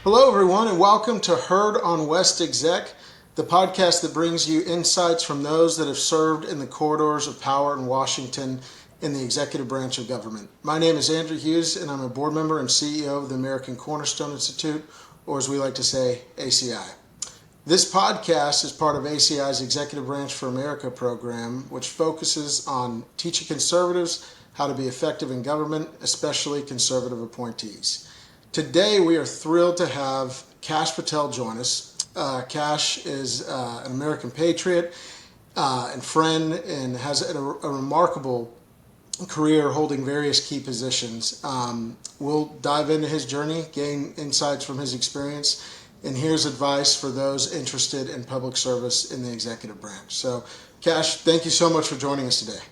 Hello, everyone, and welcome to Heard on West Exec, the podcast that brings you insights from those that have served in the corridors of power in Washington in the executive branch of government. My name is Andrew Hughes, and I'm a board member and CEO of the American Cornerstone Institute, or as we like to say, ACI. This podcast is part of ACI's Executive Branch for America program, which focuses on teaching conservatives how to be effective in government, especially conservative appointees. Today, we are thrilled to have Kash Patel join us. Kash is an American patriot and friend and has a remarkable career holding various key positions. We'll dive into his journey, gain insights from his experience, and here's advice for those interested in public service in the executive branch. So, Kash, thank you so much for joining us today.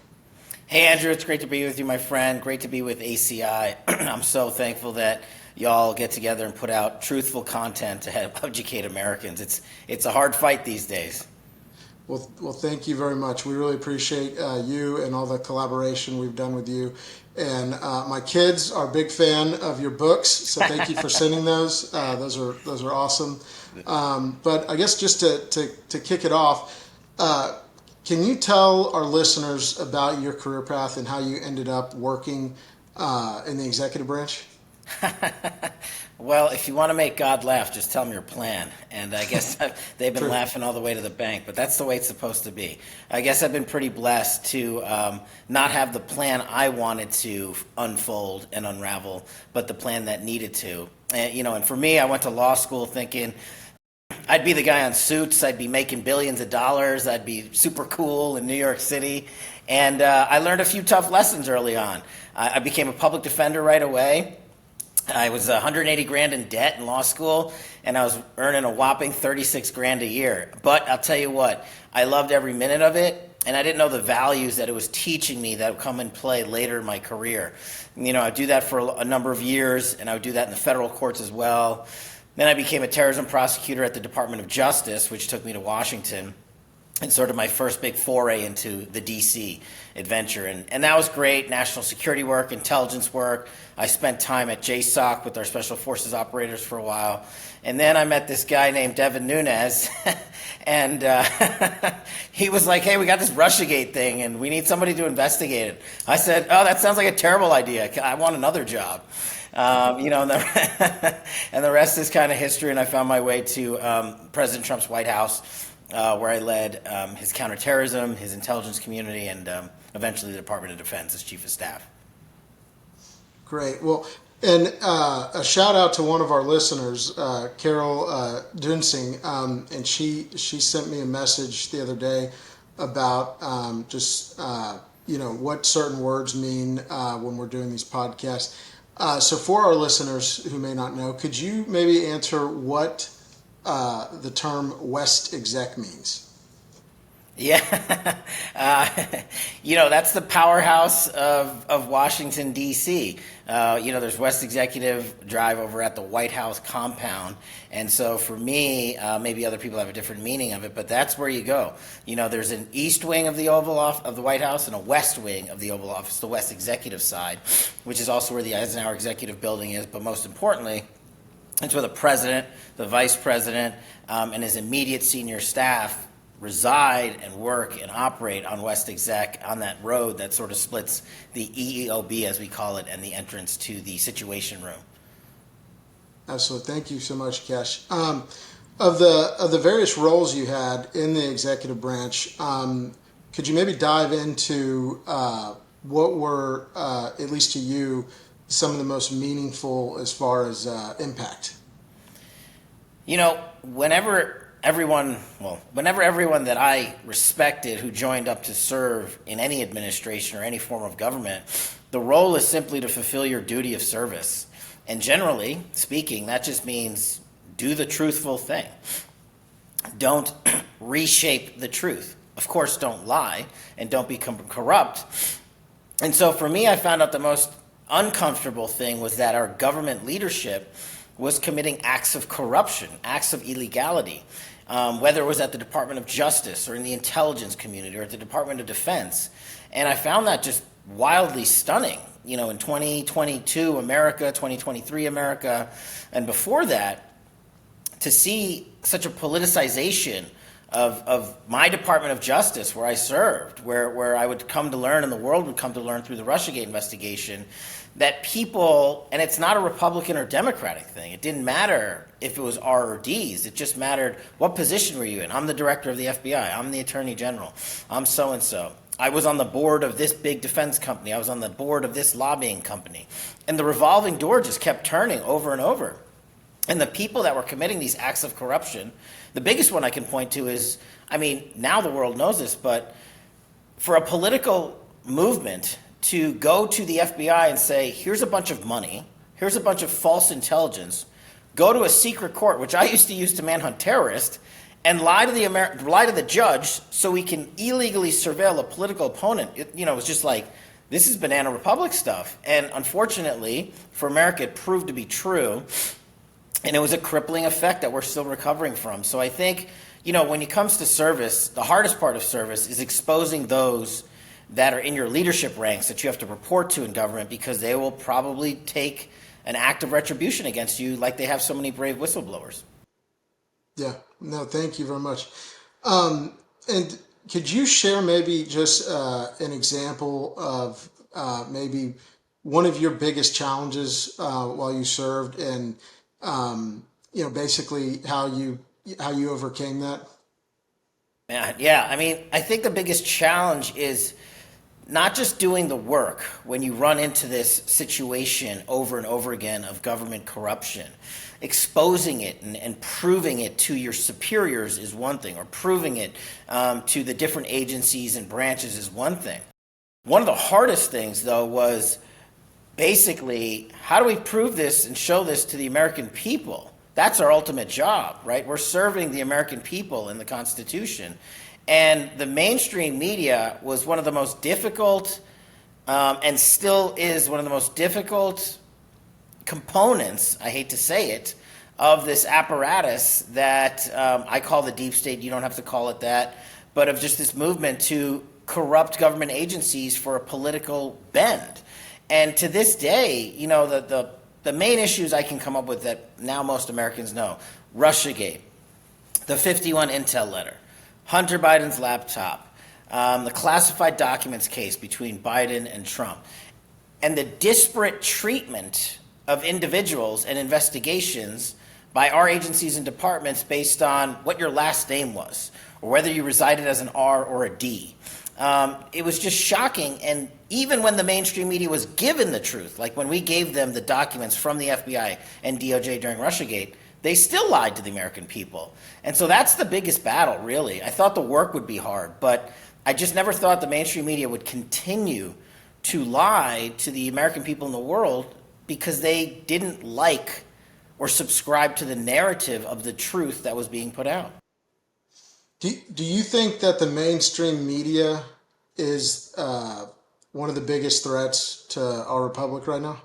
Hey, Andrew, it's great to be with you, my friend. Great to be with ACI. I'm so thankful that y'all get together and put out truthful content to help educate Americans. It's a hard fight these days. Well, thank you very much. We really appreciate you and all the collaboration we've done with you. And my kids are a big fan of your books, so thank you for sending those. Those are awesome. But I guess just to kick it off, can you tell our listeners about your career path and how you ended up working in the executive branch? Well, if you want to make God laugh, just tell them your plan. And I guess they've been laughing all the way to the bank, but that's the way it's supposed to be. I guess I've been pretty blessed to not have the plan I wanted to unfold and unravel, but the plan that needed to. And for me, I went to law school thinking I'd be the guy on Suits, I'd be making billions of dollars, I'd be super cool in New York City. And I learned a few tough lessons early on. I became a public defender right away. I was 180 grand in debt in law school, and I was earning a whopping 36 grand a year. But I'll tell you what, I loved every minute of it, and I didn't know the values that it was teaching me that would come in play later in my career. I'd do that for a number of years, and I would do that in the federal courts as well. Then I became a terrorism prosecutor at the Department of Justice, which took me to Washington, and sort of my first big foray into the D.C. adventure. And that was great, national security work, intelligence work. I spent time at JSOC with our special forces operators for a while. And then I met this guy named Devin Nunes, and he was like, hey, we got this Russiagate thing, and we need somebody to investigate it. I said, oh, that sounds like a terrible idea. I want another job. And the rest is kind of history, and I found my way to President Trump's White House, where I led his counterterrorism, his intelligence community, and eventually the Department of Defense as Chief of Staff. Great. Well, and a shout out to one of our listeners, Carol Dunsing, and she sent me a message the other day about what certain words mean when we're doing these podcasts. So for our listeners who may not know, could you maybe answer what the term West Exec means? Yeah, that's the powerhouse of Washington, D.C. There's West Executive Drive over at the White House compound. And so for me, maybe other people have a different meaning of it, but that's where you go. There's an east wing of the Oval Office of the White House and a west wing of the Oval Office, the West Executive side, which is also where the Eisenhower Executive Building is. But most importantly, it's where the president, the vice president, and his immediate senior staff reside and work and operate on West Exec, on that road that sort of splits the EEOB, as we call it, and the entrance to the Situation Room. Absolutely. Thank you so much, Kash. Of the various roles you had in the executive branch, could you maybe dive into what were, at least to you, some of the most meaningful as far as impact? Whenever everyone that I respected who joined up to serve in any administration or any form of government, the role is simply to fulfill your duty of service. And generally speaking, that just means do the truthful thing. Don't reshape the truth. Of course, don't lie and don't become corrupt. And so for me, I found out the most uncomfortable thing was that our government leadership was committing acts of corruption, acts of illegality. Whether it was at the Department of Justice or in the intelligence community or at the Department of Defense. And I found that just wildly stunning. In 2022 America, 2023 America, and before that, to see such a politicization of my Department of Justice, where I served, where I would come to learn and the world would come to learn through the Russiagate investigation, that people, and it's not a Republican or Democratic thing. It didn't matter if it was R or D's. It just mattered, what position were you in? I'm the director of the FBI. I'm the Attorney General. I'm so-and-so. I was on the board of this big defense company. I was on the board of this lobbying company. And the revolving door just kept turning over and over. And the people that were committing these acts of corruption, the biggest one I can point to is, I mean, now the world knows this, but for a political movement to go to the FBI and say, here's a bunch of money, here's a bunch of false intelligence, go to a secret court, which I used to use to manhunt terrorists, and lie to the judge so we can illegally surveil a political opponent. It was just like, this is banana republic stuff. And unfortunately, for America, it proved to be true. And it was a crippling effect that we're still recovering from. So I think, when it comes to service, the hardest part of service is exposing those that are in your leadership ranks that you have to report to in government, because they will probably take an act of retribution against you like they have so many brave whistleblowers. Yeah, no, thank you very much. And could you share maybe just an example of maybe one of your biggest challenges while you served, and basically how you overcame that? Yeah. I mean, I think the biggest challenge is not just doing the work when you run into this situation over and over again of government corruption. Exposing it and proving it to your superiors is one thing, or proving it to the different agencies and branches is one thing. One of the hardest things, though, was basically, how do we prove this and show this to the American people? That's our ultimate job, right? We're serving the American people in the Constitution. And the mainstream media was one of the most difficult, and still is one of the most difficult components, I hate to say it, of this apparatus that I call the deep state. You don't have to call it that, but of just this movement to corrupt government agencies for a political bend. And to this day, the main issues I can come up with that now most Americans know: Russiagate, the 51 Intel letter, Hunter Biden's laptop, the classified documents case between Biden and Trump, and the disparate treatment of individuals and investigations by our agencies and departments based on what your last name was, or whether you resided as an R or a D. It was just shocking. And even when the mainstream media was given the truth, like when we gave them the documents from the FBI and DOJ during Russiagate, they still lied to the American people. And so that's the biggest battle, really. I thought the work would be hard, but I just never thought the mainstream media would continue to lie to the American people in the world, because they didn't like or subscribe to the narrative of the truth that was being put out. Do you think that the mainstream media is one of the biggest threats to our republic right now?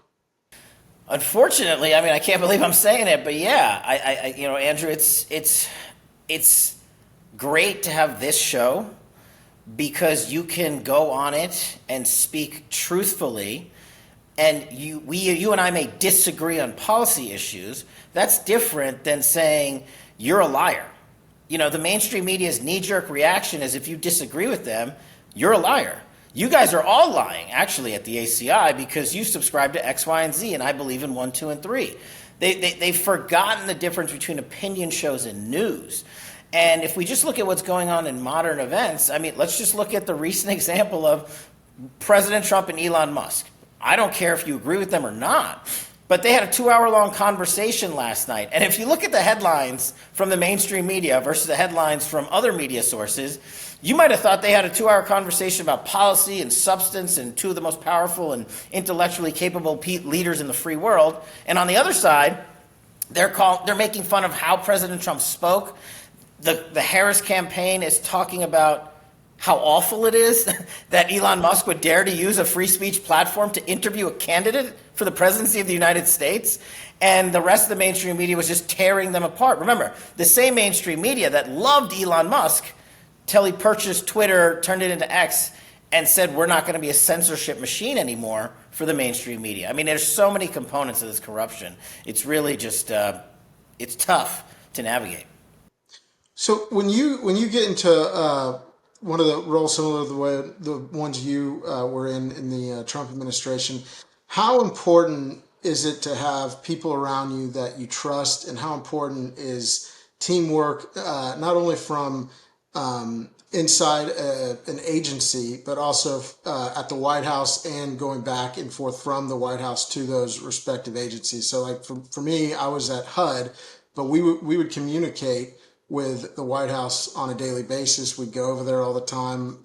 Unfortunately, I mean, I can't believe I'm saying it, but yeah, Andrew, it's great to have this show, because you can go on it and speak truthfully. And you and I may disagree on policy issues. That's different than saying you're a liar. The mainstream media's knee-jerk reaction is, if you disagree with them, you're a liar. You guys are all lying, actually, at the ACI, because you subscribe to X, Y, and Z, and I believe in 1, 2, and 3. They've forgotten the difference between opinion shows and news. And if we just look at what's going on in modern events, I mean, let's just look at the recent example of President Trump and Elon Musk. I don't care if you agree with them or not, but they had a 2-hour-long conversation last night. And if you look at the headlines from the mainstream media versus the headlines from other media sources, you might have thought they had a 2-hour conversation about policy and substance and two of the most powerful and intellectually capable leaders in the free world. And on the other side, they're making fun of how President Trump spoke. The Harris campaign is talking about how awful it is that Elon Musk would dare to use a free speech platform to interview a candidate for the presidency of the United States. And the rest of the mainstream media was just tearing them apart. Remember, the same mainstream media that loved Elon Musk till he purchased Twitter, turned it into X, and said we're not going to be a censorship machine anymore for the mainstream media. I mean, there's so many components of this corruption. It's really just, it's tough to navigate. So when you get into one of the roles similar to the ones you were in the Trump administration, how important is it to have people around you that you trust, and how important is teamwork, not only from inside an agency, but also at the White House and going back and forth from the White House to those respective agencies? So, like for me, I was at HUD, but we would communicate with the White House on a daily basis. We'd go over there all the time,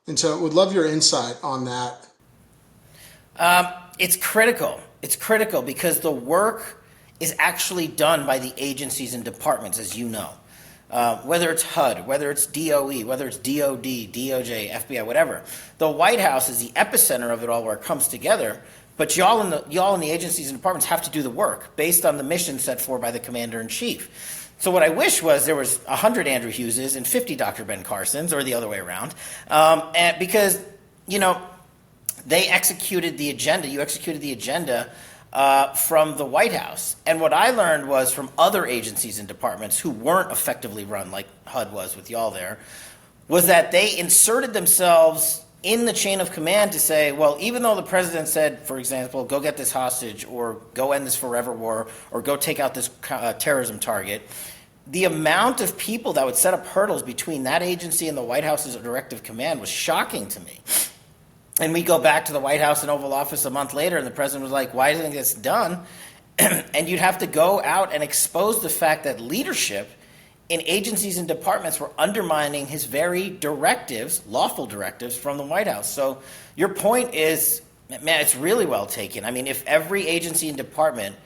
and so would love your insight on that. It's critical. It's critical because the work is actually done by the agencies and departments, as you know. Whether it's HUD, whether it's DOE, whether it's DOD, DOJ, FBI, whatever. The White House is the epicenter of it all where it comes together, but y'all in the agencies and departments have to do the work based on the mission set forth by the commander-in-chief. So what I wish was there was 100 Andrew Hugheses and 50 Dr. Ben Carsons, or the other way around, and because, they executed the agenda. You executed the agenda from the White House. And what I learned was from other agencies and departments who weren't effectively run like HUD was with y'all there, was that they inserted themselves in the chain of command to say, well, even though the president said, for example, go get this hostage or go end this forever war or go take out this terrorism target, the amount of people that would set up hurdles between that agency and the White House's directive command was shocking to me. And we go back to the White House and Oval Office a month later, and the president was like, why isn't this done? And you'd have to go out and expose the fact that leadership in agencies and departments were undermining his very directives, lawful directives from the White House. So your point is, man, it's really well taken. I mean, if every agency and department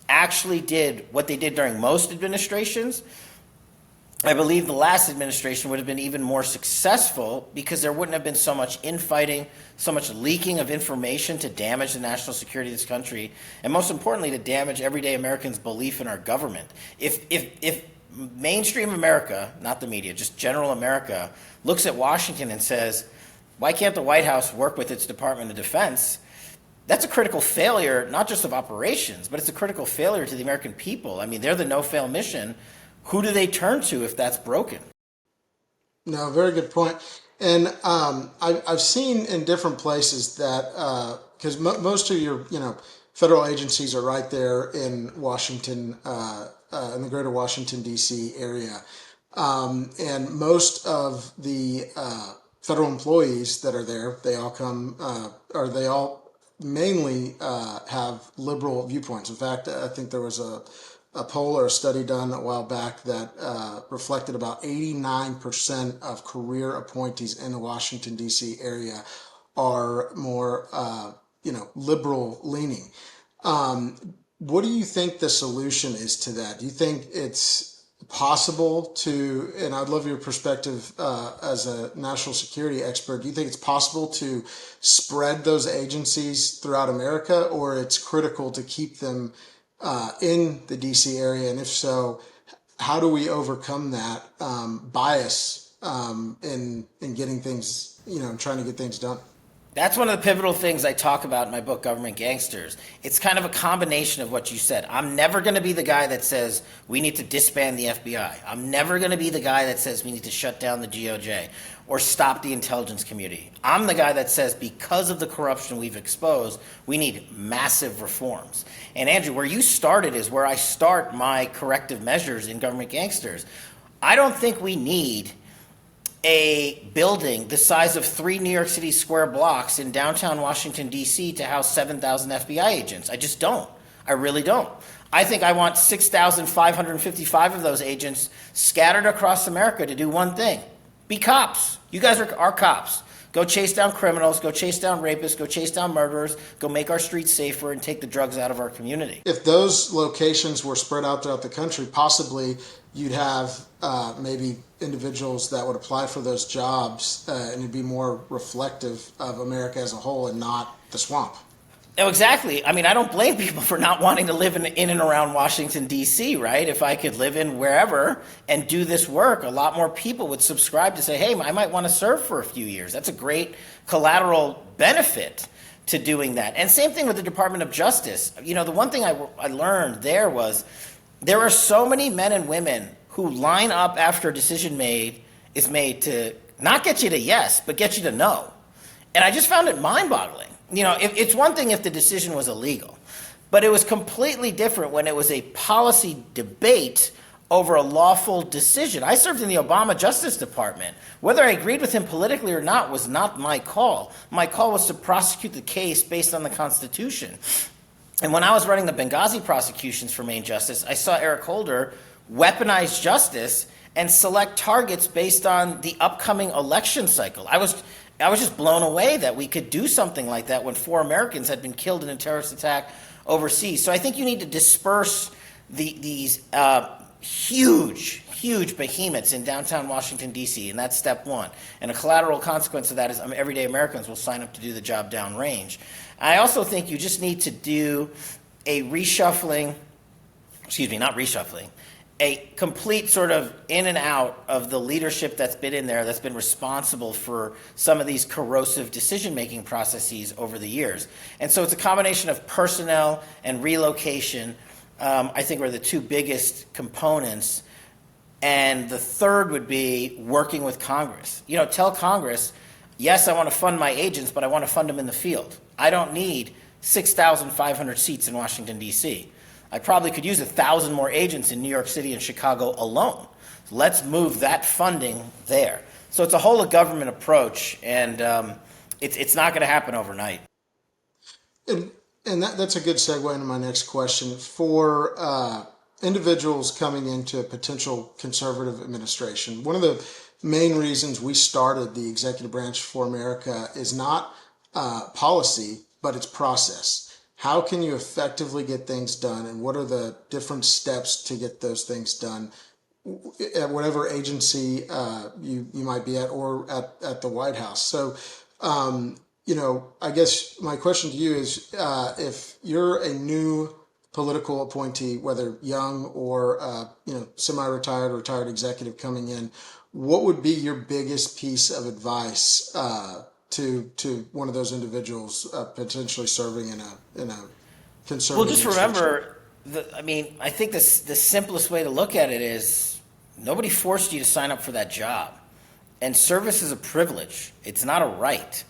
actually did what they did during most administrations, I believe the last administration would have been even more successful because there wouldn't have been so much infighting, so much leaking of information to damage the national security of this country, and most importantly, to damage everyday Americans' belief in our government. If mainstream America, not the media, just general America, looks at Washington and says, why can't the White House work with its Department of Defense? That's a critical failure, not just of operations, but it's a critical failure to the American people. I mean, they're the no-fail mission. Who do they turn to if that's broken? No, very good point. And I've seen in different places that because most of your federal agencies are right there in Washington, in the greater Washington D.C. area, and most of the federal employees that are there, they all come or they all mainly have liberal viewpoints. In fact, I think there was a poll or a study done a while back that reflected about 89% of career appointees in the Washington, D.C. area are more, liberal leaning. What do you think the solution is to that? Do you think it's possible to, and I'd love your perspective as a national security expert, do you think it's possible to spread those agencies throughout America, or it's critical to keep them in the DC area? And if so, how do we overcome that bias in getting things, trying to get things done? That's one of the pivotal things I talk about in my book, Government Gangsters. It's kind of a combination of what you said. I'm never going to be the guy that says we need to disband the FBI. I'm never going to be the guy that says we need to shut down the DOJ or stop the intelligence community. I'm the guy that says because of the corruption we've exposed, we need massive reforms. And Andrew, where you started is where I start my corrective measures in Government Gangsters. I don't think we need a building the size of 3 New York City square blocks in downtown Washington, D.C. to house 7,000 FBI agents. I just don't. I really don't. I think I want 6,555 of those agents scattered across America to do one thing. Be cops. You guys are our cops. Go chase down criminals, go chase down rapists, go chase down murderers, go make our streets safer and take the drugs out of our community. If those locations were spread out throughout the country, possibly you'd have maybe individuals that would apply for those jobs and it'd be more reflective of America as a whole and not the swamp. No, exactly. I mean, I don't blame people for not wanting to live in and around Washington, D.C., right? If I could live in wherever and do this work, a lot more people would subscribe to say, hey, I might want to serve for a few years. That's a great collateral benefit to doing that. And same thing with the Department of Justice. The one thing I learned there was, There are so many men and women who line up after a decision is made to not get you to yes, but get you to no. And I just found it mind-boggling. It's one thing if the decision was illegal, but it was completely different when it was a policy debate over a lawful decision. I served in the Obama Justice Department. Whether I agreed with him politically or not was not my call. My call was to prosecute the case based on the Constitution. And when I was running the Benghazi prosecutions for Main Justice, I saw Eric Holder weaponize justice and select targets based on the upcoming election cycle. I was just blown away that we could do something like that when 4 Americans had been killed in a terrorist attack overseas. So I think you need to disperse these huge behemoths in downtown Washington, D.C., and that's step one. And a collateral consequence of that is everyday Americans will sign up to do the job downrange. I also think you just need to do a a complete sort of in and out of the leadership that's been in there, that's been responsible for some of these corrosive decision-making processes over the years. And so it's a combination of personnel and relocation, I think, are the two biggest components. And the third would be working with Congress. Tell Congress, yes, I want to fund my agents, but I want to fund them in the field. I don't need 6,500 seats in Washington, D.C. I probably could use 1,000 more agents in New York City and Chicago alone. Let's move that funding there. So it's a whole of government approach, and it's not going to happen overnight. And that's a good segue into my next question. For individuals coming into a potential conservative administration, one of the main reasons we started the Executive Branch for America is not policy, but it's process. How can you effectively get things done, and what are the different steps to get those things done at whatever agency you might be at, or at the White House? So, I guess my question to you is, if you're a new political appointee, whether young or semi-retired or retired executive coming in, what would be your biggest piece of advice to one of those individuals potentially serving in a conservative? Well, just remember, I think the simplest way to look at it is nobody forced you to sign up for that job, and service is a privilege. It's not a right.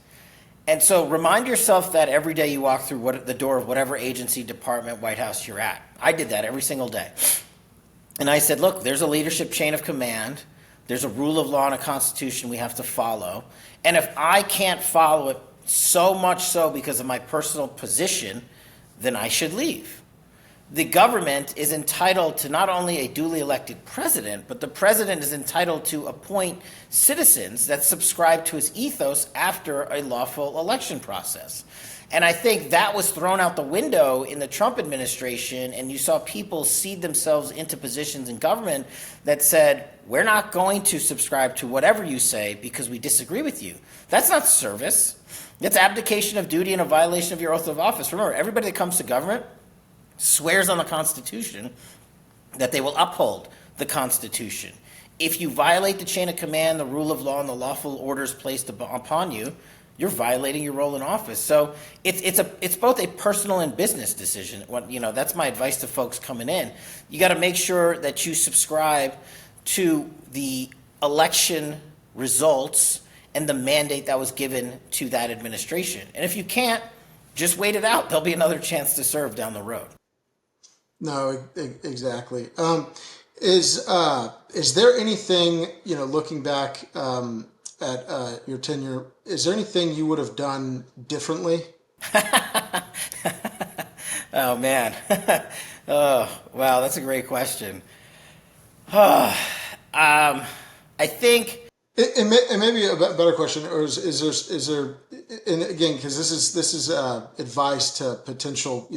And so remind yourself that every day you walk through the door of whatever agency, department, White House you're at. I did that every single day. And I said, look, there's a leadership chain of command. There's a rule of law and a constitution we have to follow. And if I can't follow it, so much so because of my personal position, then I should leave. The government is entitled to not only a duly elected president, but the president is entitled to appoint citizens that subscribe to his ethos after a lawful election process. And I think that was thrown out the window in the Trump administration, and you saw people cede themselves into positions in government that said, we're not going to subscribe to whatever you say because we disagree with you. That's not service. That's abdication of duty and a violation of your oath of office. Remember, everybody that comes to government swears on the Constitution that they will uphold the Constitution. If you violate the chain of command, the rule of law, and the lawful orders placed upon you, you're violating your role in office. So it's both a personal and business decision. That's my advice to folks coming in. You got to make sure that you subscribe to the election results and the mandate that was given to that administration. And if you can't, just wait it out. There'll be another chance to serve down the road. No, exactly. Is there anything, looking back at your tenure, is there anything you would have done differently? Oh, man. Oh, wow, that's a great question. I think... And maybe a better question, or is there, and again, because this is advice to potential,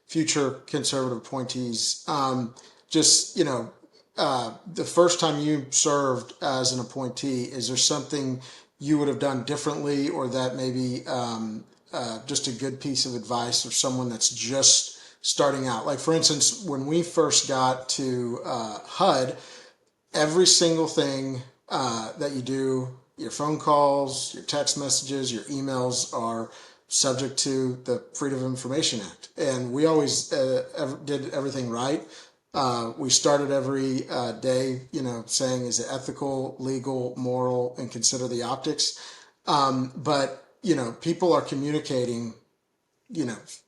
future conservative appointees. The first time you served as an appointee, is there something you would have done differently, or that maybe just a good piece of advice for someone that's just starting out? Like, for instance, when we first got to HUD, every single thing that you do, your phone calls, your text messages, your emails are subject to the Freedom of Information Act. And we always did everything right. We started every day, saying, is it ethical, legal, moral, and consider the optics. But people are communicating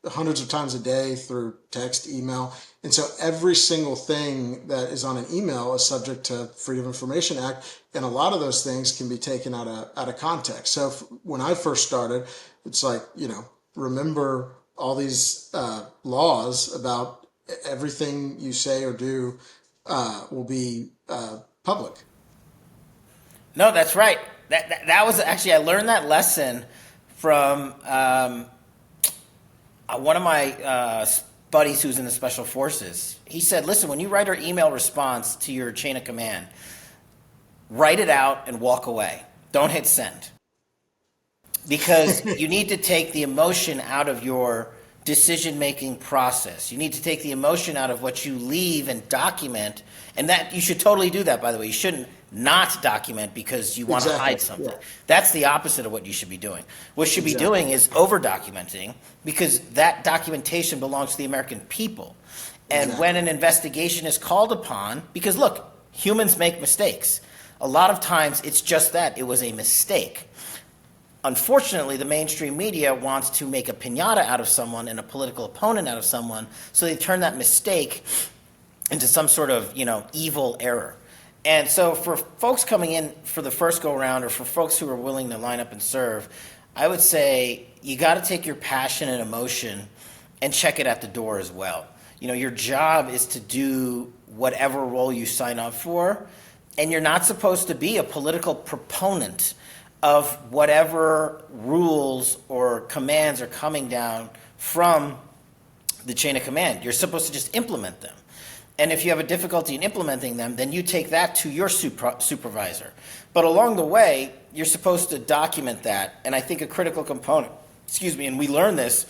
hundreds of times a day through text, email. And so every single thing that is on an email is subject to Freedom of Information Act. And a lot of those things can be taken out of context. So when I first started, it's like, remember all these laws about everything you say or do will be public. No, that's right. That was actually, I learned that lesson from one of my buddies who's in the special forces. He said, listen, when you write our email response to your chain of command, write it out and walk away. Don't hit send. Because you need to take the emotion out of your decision-making process. You need to take the emotion out of what you leave and document. And that you should totally do that, by the way. You shouldn't not document because you want to hide something. Yeah. That's the opposite of what you should be doing. What you should be doing is over-documenting, because that documentation belongs to the American people. And when an investigation is called upon, because look, humans make mistakes. A lot of times it's just that. It was a mistake. Unfortunately, the mainstream media wants to make a piñata out of someone and a political opponent out of someone, so they turn that mistake into some sort of, evil error. And so for folks coming in for the first go-around, or for folks who are willing to line up and serve, I would say you got to take your passion and emotion and check it at the door as well. Your job is to do whatever role you sign up for, and you're not supposed to be a political proponent of whatever rules or commands are coming down from the chain of command. You're supposed to just implement them. And if you have a difficulty in implementing them, then you take that to your supervisor. But along the way, you're supposed to document that. And I think a critical component, and we learn this,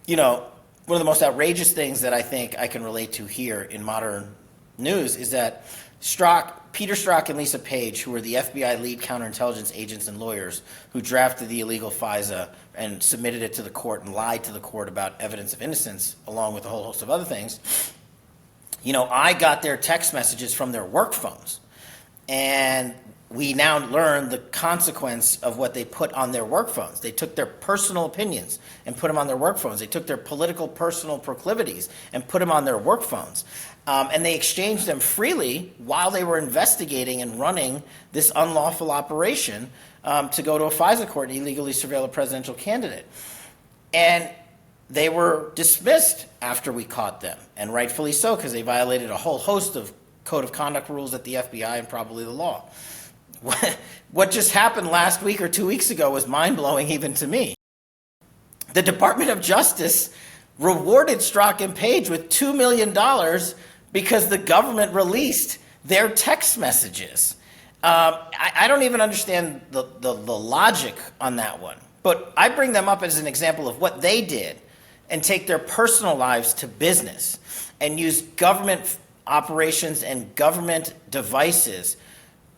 one of the most outrageous things that I think I can relate to here in modern news is that Peter Strzok and Lisa Page, who were the FBI lead counterintelligence agents and lawyers who drafted the illegal FISA and submitted it to the court and lied to the court about evidence of innocence, along with a whole host of other things, I got their text messages from their work phones. And we now learn the consequence of what they put on their work phones. They took their personal opinions and put them on their work phones. They took their political personal proclivities and put them on their work phones. And they exchanged them freely while they were investigating and running this unlawful operation to go to a FISA court and illegally surveil a presidential candidate. And they were dismissed after we caught them, and rightfully so, because they violated a whole host of code of conduct rules at the FBI and probably the law. What just happened last week or 2 weeks ago was mind-blowing even to me. The Department of Justice rewarded Strzok and Page with $2 million because the government released their text messages. I don't even understand the logic on that one. But I bring them up as an example of what they did and take their personal lives to business and use government operations and government devices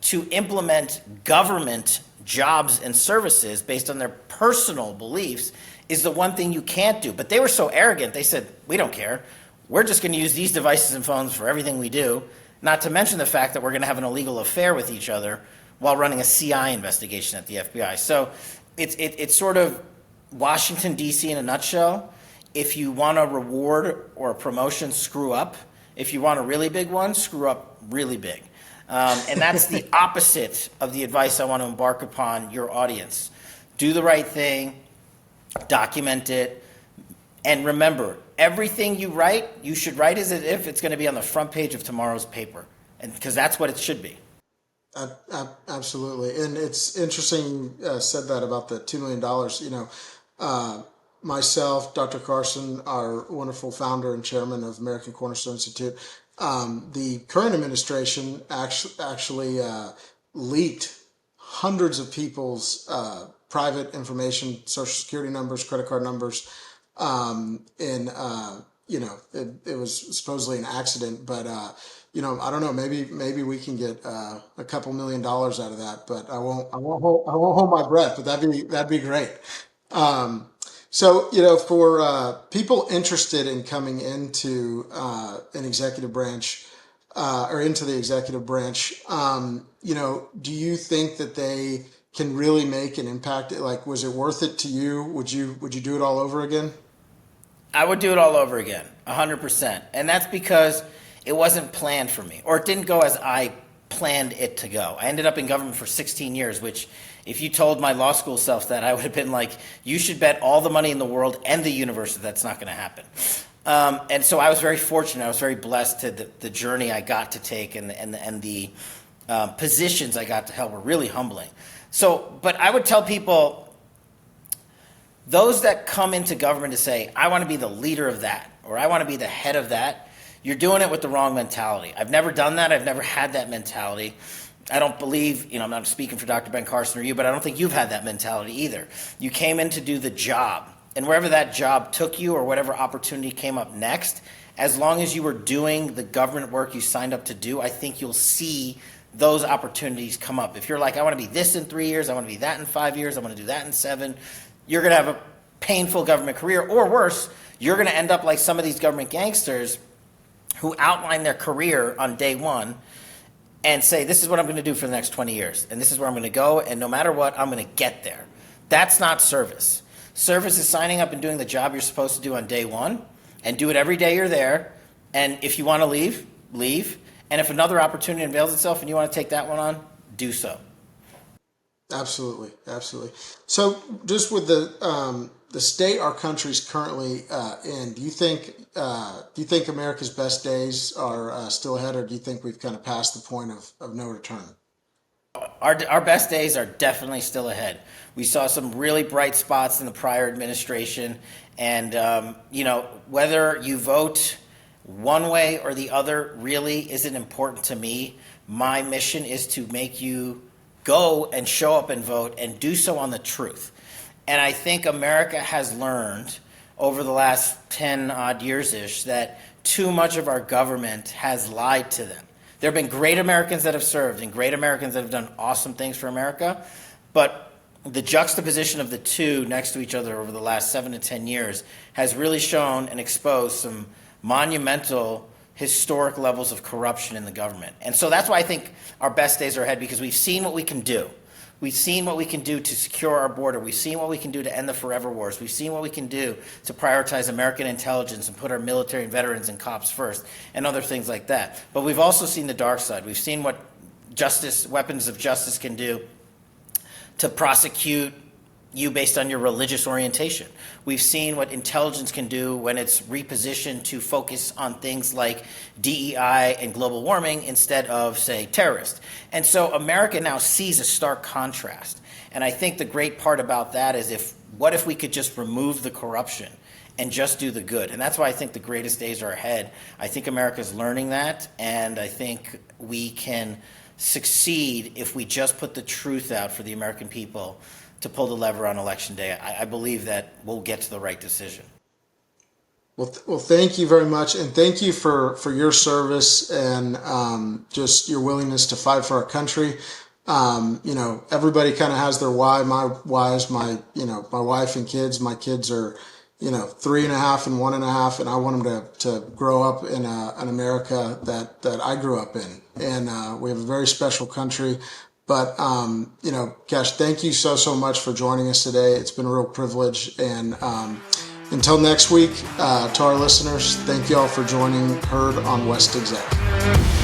to implement government jobs and services based on their personal beliefs is the one thing you can't do. But they were so arrogant, they said, we don't care. We're just going to use these devices and phones for everything we do, not to mention the fact that we're going to have an illegal affair with each other while running a CI investigation at the FBI. So it's sort of Washington, D.C. in a nutshell. If you want a reward or a promotion, screw up. If you want a really big one, screw up really big. And that's the opposite of the advice I want to embark upon your audience. Do the right thing, document it, and remember, everything you write, you should write as if it's going to be on the front page of tomorrow's paper, and because that's what it should be. Absolutely. And it's interesting you said that about the $2 million. Myself, Dr. Carson, our wonderful founder and chairman of American Cornerstone Institute, the current administration actually leaked hundreds of people's private information, social security numbers, credit card numbers, it was supposedly an accident, but I don't know. Maybe we can get a couple $1 million out of that, but I won't hold my breath. But that'd be great. So, for people interested in coming into an executive branch or into the executive branch, do you think that they can really make an impact? Like, was it worth it to you? Would you do it all over again? I would do it all over again, 100%. And that's because it wasn't planned for me, or it didn't go as I planned it to go. I ended up in government for 16 years, which, if you told my law school self that, I would have been like, you should bet all the money in the world and the universe that's not going to happen. And so I was very fortunate. I was very blessed to the journey I got to take, and the positions I got to help were really humbling. So, but I would tell people, those that come into government to say, I want to be the leader of that, or I want to be the head of that, you're doing it with the wrong mentality. I've never done that. I've never had that mentality. I don't believe, I'm not speaking for Dr. Ben Carson or you, but I don't think you've had that mentality either. You came in to do the job, and wherever that job took you or whatever opportunity came up next, as long as you were doing the government work you signed up to do, I think you'll see those opportunities come up. If you're like, I want to be this in 3 years, I want to be that in 5 years, I want to do that in 7, you're going to have a painful government career, or worse, you're going to end up like some of these government gangsters who outline their career on day one and say, this is what I'm going to do for the next 20 years, and this is where I'm going to go, and no matter what, I'm going to get there. That's not service. Service is signing up and doing the job you're supposed to do on day one, and do it every day you're there, and if you want to leave, leave, and if another opportunity unveils itself and you want to take that one on, do so. Absolutely, absolutely. So, just with the state our country's currently in, do you think America's best days are still ahead, or do you think we've kind of passed the point of no return? Our best days are definitely still ahead. We saw some really bright spots in the prior administration, and whether you vote one way or the other really isn't important to me. My mission is to make you go and show up and vote, and do so on the truth. And I think America has learned over the last 10 odd years-ish that too much of our government has lied to them. There have been great Americans that have served and great Americans that have done awesome things for America, but the juxtaposition of the two next to each other over the last 7 to 10 years has really shown and exposed some monumental historic levels of corruption in the government. And so that's why I think our best days are ahead, because we've seen what we can do. We've seen what we can do to secure our border. We've seen what we can do to end the forever wars. We've seen what we can do to prioritize American intelligence and put our military and veterans and cops first, and other things like that. But we've also seen the dark side. We've seen what weapons of justice can do to prosecute you based on your religious orientation. We've seen what intelligence can do when it's repositioned to focus on things like DEI and global warming instead of, say, terrorists. And so America now sees a stark contrast. And I think the great part about that is, what if we could just remove the corruption and just do the good? And that's why I think the greatest days are ahead. I think America's learning that, and I think we can succeed if we just put the truth out for the American people to pull the lever on election day. I believe that we'll get to the right decision. Well, thank you very much, and thank you for your service and just your willingness to fight for our country. Everybody kind of has their why. My why is my wife and kids. My kids are 3.5 and 1.5, and I want them to grow up in an America that I grew up in, and we have a very special country. But, Kash, thank you so much for joining us today. It's been a real privilege. And until next week, to our listeners, thank you all for joining Heard on West Exec.